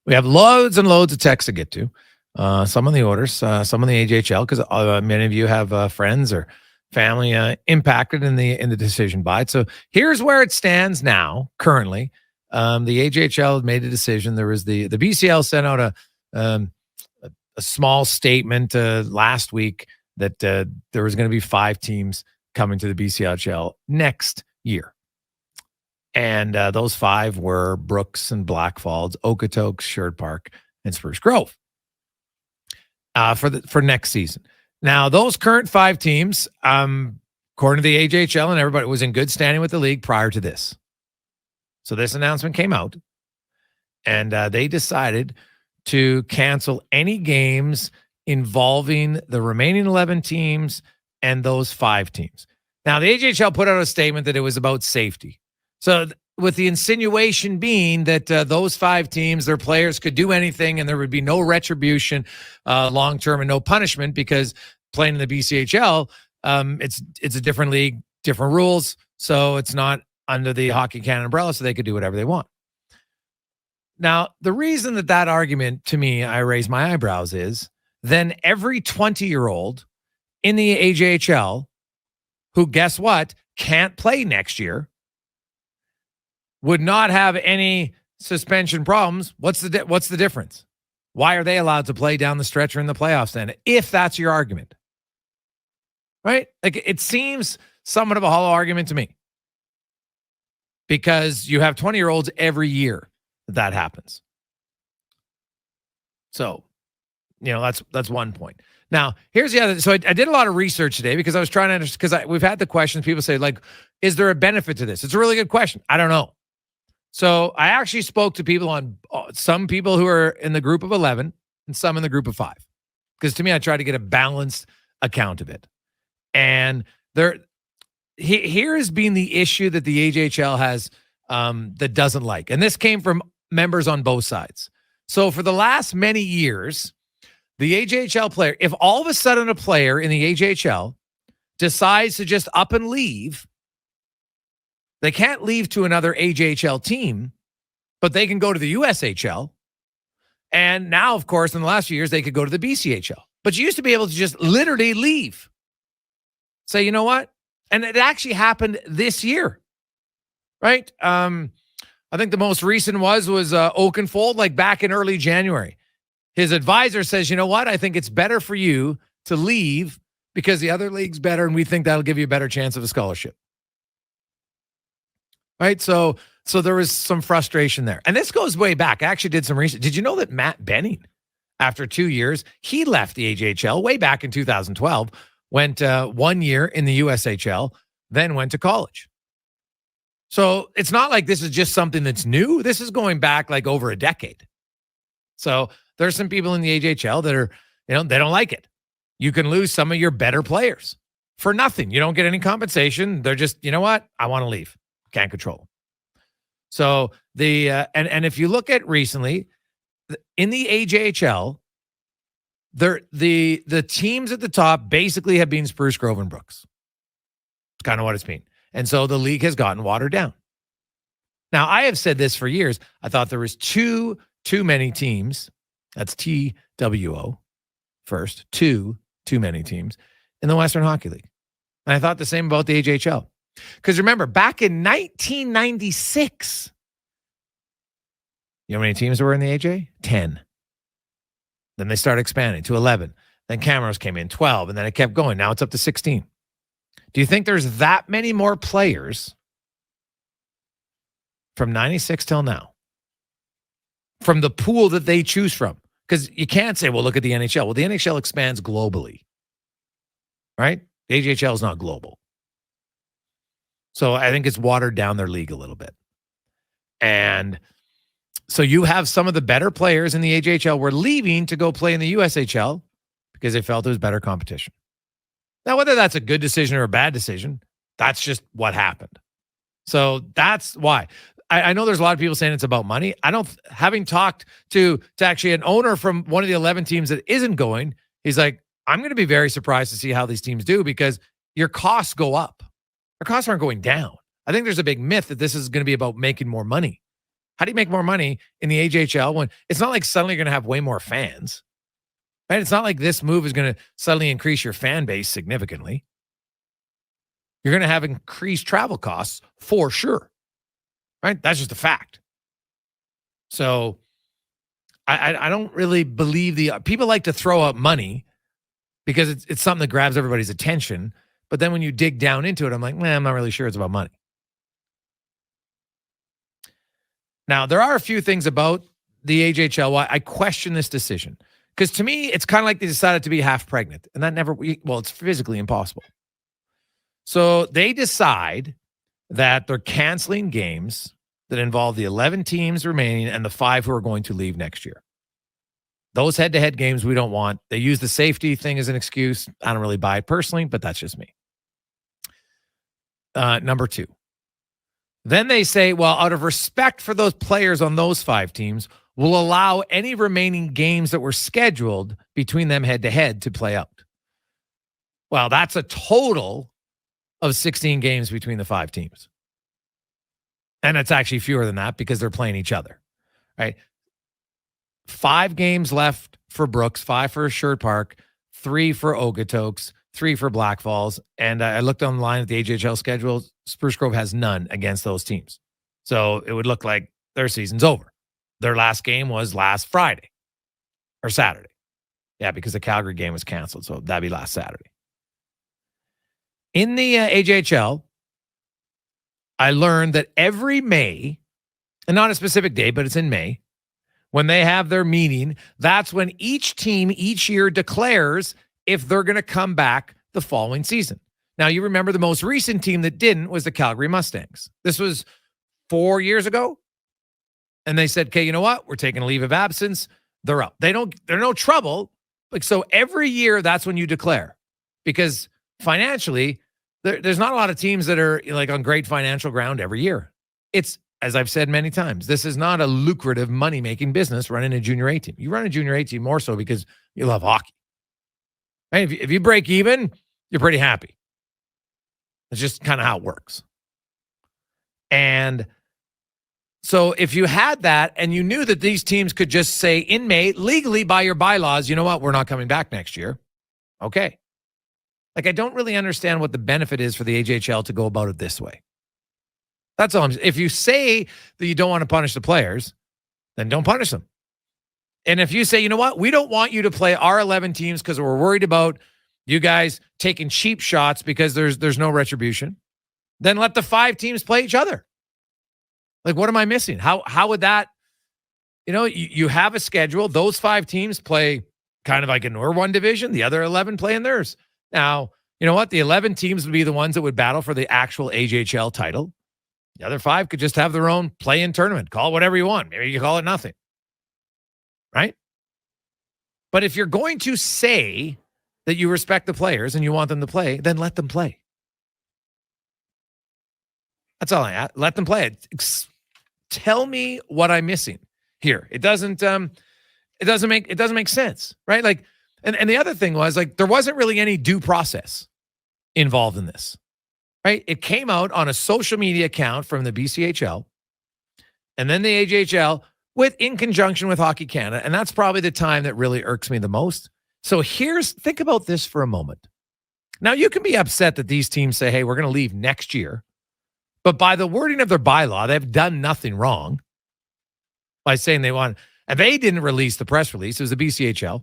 We have loads and loads of texts to get to. Some on the orders, some on the AJHL, because many of you have friends or family impacted in the decision by it. So here's where it stands now. Currently, the AJHL made a decision. There was the BCL sent out a small statement last week that there was going to be 5 teams coming to the BCHL next year. And those 5 were Brooks and Blackfalds, Okotoks, Sherwood Park, and Spruce Grove for next season. Now, those current 5 teams, according to the AJHL and everybody, was in good standing with the league prior to this. So this announcement came out, and they decided to cancel any games involving the remaining 11 teams and those 5 teams. Now, the AJHL put out a statement that it was about safety. So with the insinuation being that those 5 teams, their players could do anything and there would be no retribution long-term and no punishment because playing in the BCHL, it's a different league, different rules. So it's not under the Hockey Canada umbrella, so they could do whatever they want. Now, the reason that argument, to me, I raise my eyebrows is then every 20-year-old in the AJHL who, guess what, can't play next year would not have any suspension problems. What's the difference? Why are they allowed to play down the stretch or in the playoffs then, if that's your argument? Right? Like, it seems somewhat of a hollow argument to me because you have 20-year-olds every year that happens. So, that's one point. Now, here's the other. So I did a lot of research today because I was trying to understand, because we've had the questions. People say, like, is there a benefit to this? It's a really good question. I don't know. So I actually spoke to people some people who are in the group of 11 and some in the group of 5. Because to me, I try to get a balanced account of it. And here has been the issue that the AJHL has that doesn't like. And this came from members on both sides. So for the last many years, the AJHL player, if all of a sudden a player in the AJHL decides to just up and leave, they can't leave to another AJHL team, but they can go to the USHL. And now, of course, in the last few years, they could go to the BCHL. But you used to be able to just literally leave. Say, you know what? And it actually happened this year, right? I think the most recent was Oakenfold, like back in early January. His advisor says, you know what? I think it's better for you to leave because the other league's better, and we think that'll give you a better chance of a scholarship. Right? So there was some frustration there. And this goes way back. I actually did some research. Did you know that Matt Benning, after 2 years, he left the AJHL way back in 2012, went 1 year in the USHL, then went to college. So it's not like this is just something that's new. This is going back like over a decade. So there's some people in the AJHL that are, they don't like it. You can lose some of your better players for nothing. You don't get any compensation. They're just, you know what? I want to leave. Can't control them. So and if you look at recently in the AJHL, the teams at the top basically have been Spruce Grove and Brooks. It's kind of what it's been. And so the league has gotten watered down. Now, I have said this for years. I thought there was too many teams. That's TWO first. Too many teams in the Western Hockey League. And I thought the same about the AJHL. Because remember, back in 1996, you know how many teams were in the AJ? 10. Then they started expanding to 11. Then Camrose came in, 12, and then it kept going. Now it's up to 16. Do you think there's that many more players from 96 till now from the pool that they choose from? Because you can't say, well, look at the NHL. Well, the NHL expands globally, right? The AJHL is not global. So I think it's watered down their league a little bit. And so you have some of the better players in the AJHL were leaving to go play in the USHL because they felt it was better competition. Now, whether that's a good decision or a bad decision, that's just what happened. So that's why. I know there's a lot of people saying it's about money. Having talked to actually an owner from one of the 11 teams that isn't going, he's like, I'm going to be very surprised to see how these teams do because your costs go up. Our costs aren't going down. I think there's a big myth that this is going to be about making more money. How do you make more money in the AJHL when it's not like suddenly you're going to have way more fans? Right? It's not like this move is going to suddenly increase your fan base significantly. You're going to have increased travel costs for sure. Right? That's just a fact. So I don't really believe people like to throw out money because it's something that grabs everybody's attention. But then when you dig down into it, I'm like, I'm not really sure it's about money. Now, there are a few things about the AJHL why I question this decision. Because to me, it's kind of like they decided to be half pregnant. And that it's physically impossible. So they decide that they're canceling games that involve the 11 teams remaining and the 5 who are going to leave next year. Those head-to-head games we don't want. They use the safety thing as an excuse. I don't really buy it personally, but that's just me. Number 2. Then they say, well, out of respect for those players on those 5 teams, we'll allow any remaining games that were scheduled between them head-to-head to play out. Well, that's a total of 16 games between the 5 teams. And it's actually fewer than that because they're playing each other, right? 5 games left for Brooks, 5 for Sherwood Park, 3 for Okotoks, 3 for Black Falls. And I looked online at the AJHL schedule. Spruce Grove has none against those teams. So it would look like their season's over. Their last game was last Friday or Saturday. Yeah, because the Calgary game was canceled. So that'd be last Saturday. In the AJHL, I learned that every May, and not a specific day, but it's in May, when they have their meeting, that's when each team each year declares if they're going to come back the following season. Now, you remember the most recent team that didn't was the Calgary Mustangs. This was 4 years ago. And they said, okay, you know what? We're taking a leave of absence. They're out. They're no trouble. Like, so every year, that's when you declare. Because financially, there's not a lot of teams that are like on great financial ground every year. It's, as I've said many times, this is not a lucrative money-making business running a junior A team. You run a junior A team more so because you love hockey. Right? If you break even, you're pretty happy. It's just kind of how it works. And so if you had that and you knew that these teams could just say in May, legally by your bylaws, you know what, we're not coming back next year. Okay. Like, I don't really understand what the benefit is for the AJHL to go about it this way. That's all. If you say that you don't want to punish the players, then don't punish them. And if you say, you know what, we don't want you to play our 11 teams because we're worried about you guys taking cheap shots because there's no retribution, then let the 5 teams play each other. Like, what am I missing? How would that, you have a schedule. Those 5 teams play kind of like in their one division. The other 11 play in theirs. Now, you know what? The 11 teams would be the ones that would battle for the actual AJHL title. The other 5 could just have their own play-in tournament. Call it whatever you want. Maybe you call it nothing. Right? But if you're going to say that you respect the players and you want them to play, then let them play. That's all I ask. Let them play. Tell me what I'm missing here. It doesn't make sense, right? Like, and the other thing was, like, there wasn't really any due process involved in this, right? It came out on a social media account from the BCHL and then the AJHL in conjunction with Hockey Canada. And that's probably the time that really irks me the most. So think about this for a moment. Now, you can be upset that these teams say, hey, we're going to leave next year. But by the wording of their bylaw, they've done nothing wrong by saying they want, and they didn't release the press release. It was the BCHL.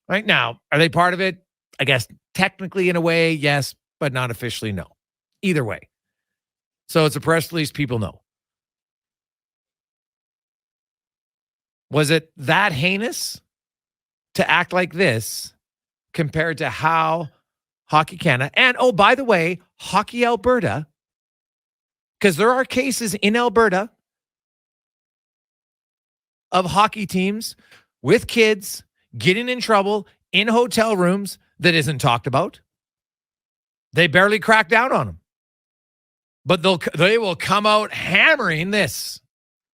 Right now, are they part of it? I guess technically in a way, yes, but not officially, no. Either way. So it's a press release, people know. Was it that heinous to act like this compared to how Hockey Canada, and oh, by the way, Hockey Alberta, because there are cases in Alberta of hockey teams with kids getting in trouble in hotel rooms that isn't talked about. They barely crack down on them. But they will come out hammering this.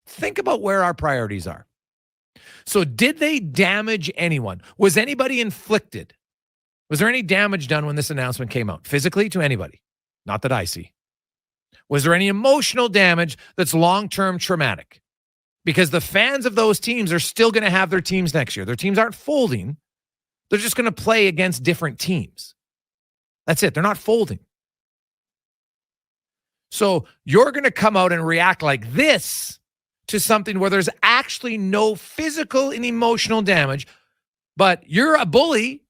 Think about where our priorities are. So did they damage anyone? Was anybody inflicted? Was there any damage done when this announcement came out? Physically to anybody? Not that I see. Was there any emotional damage that's long-term traumatic? because the fans of those teams are still going to have their teams next year. Their teams aren't folding. They're just going to play against different teams. That's it. They're not folding. So you're going to come out and react like this to something where there's actually no physical and emotional damage, but you're a bully,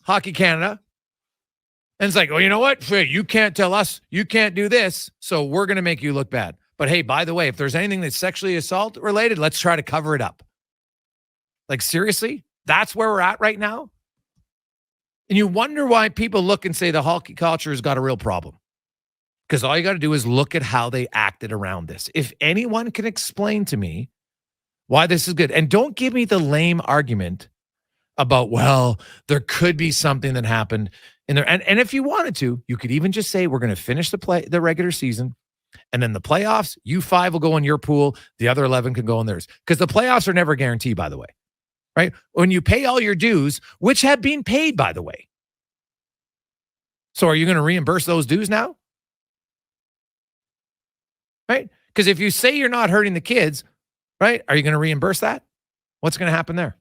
Hockey Canada. And it's like, oh, you know what? You can't tell us you can't do this, so we're going to make you look bad. But hey, by the way, if there's anything that's sexually assault related, let's try to cover it up. Like, seriously? That's where we're at right now? And you wonder why people look and say the hockey culture has got a real problem. Because all you got to do is look at how they acted around this. If anyone can explain to me why this is good, and don't give me the lame argument about, well, there could be something that happened in there. And if you wanted to, you could even just say, we're going to finish the regular season, and then the playoffs, you 5 will go in your pool, the other 11 can go in theirs. Because the playoffs are never guaranteed, by the way. Right? When you pay all your dues, which have been paid, by the way. So are you going to reimburse those dues now? Right? Because if you say you're not hurting the kids, right, are you going to reimburse that? What's going to happen there?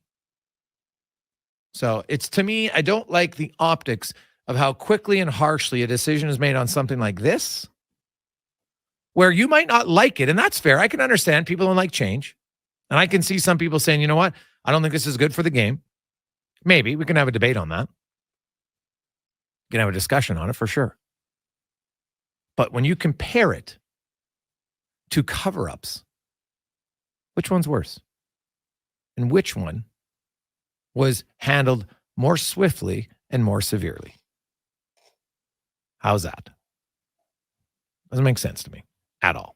So it's, to me, I don't like the optics of how quickly and harshly a decision is made on something like this, where you might not like it. And that's fair. I can understand people don't like change. And I can see some people saying, you know what? I don't think this is good for the game. Maybe we can have a debate on that. We can have a discussion on it for sure. But when you compare it to cover-ups, which one's worse? And which one was handled more swiftly and more severely? How's that? Doesn't make sense to me at all.